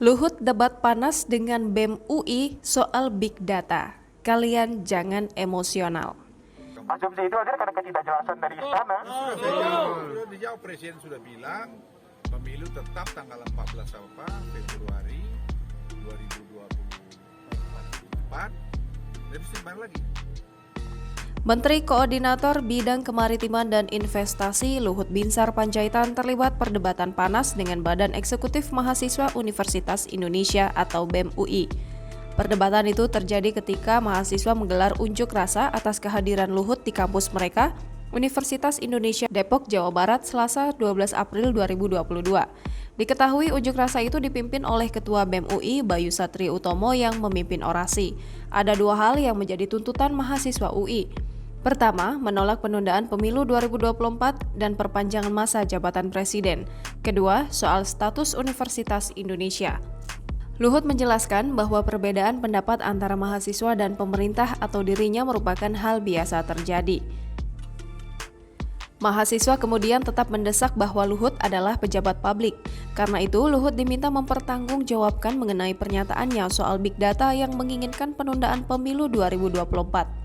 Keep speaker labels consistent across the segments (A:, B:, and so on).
A: Luhut debat panas dengan BEM UI soal Big Data. Kalian jangan emosional.
B: Asumsi itu ada karena ketidakjelasan dari istana.
C: Sudah dijawab, Presiden sudah bilang pemilu tetap tanggal 14 Februari 2024. Dan mesti lagi.
A: Menteri Koordinator Bidang Kemaritiman dan Investasi Luhut Binsar Panjaitan terlibat perdebatan panas dengan Badan Eksekutif Mahasiswa Universitas Indonesia atau BEM UI. Perdebatan itu terjadi ketika mahasiswa menggelar unjuk rasa atas kehadiran Luhut di kampus mereka, Universitas Indonesia Depok, Jawa Barat, Selasa 12 April 2022. Diketahui unjuk rasa itu dipimpin oleh Ketua BEM UI Bayu Satrio Utomo yang memimpin orasi. Ada dua hal yang menjadi tuntutan mahasiswa UI. Pertama, menolak penundaan pemilu 2024 dan perpanjangan masa jabatan presiden. Kedua, soal status Universitas Indonesia. Luhut menjelaskan bahwa perbedaan pendapat antara mahasiswa dan pemerintah atau dirinya merupakan hal biasa terjadi. Mahasiswa kemudian tetap mendesak bahwa Luhut adalah pejabat publik. Karena itu, Luhut diminta mempertanggungjawabkan mengenai pernyataannya soal Big Data yang menginginkan penundaan pemilu 2024.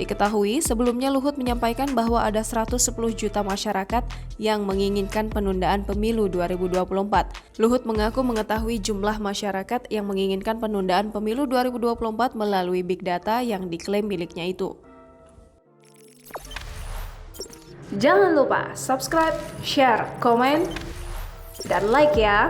A: Diketahui, sebelumnya Luhut menyampaikan bahwa ada 110 juta masyarakat yang menginginkan penundaan pemilu 2024. Luhut mengaku mengetahui jumlah masyarakat yang menginginkan penundaan pemilu 2024 melalui Big Data yang diklaim miliknya itu. Jangan lupa subscribe, share, komen, dan like ya!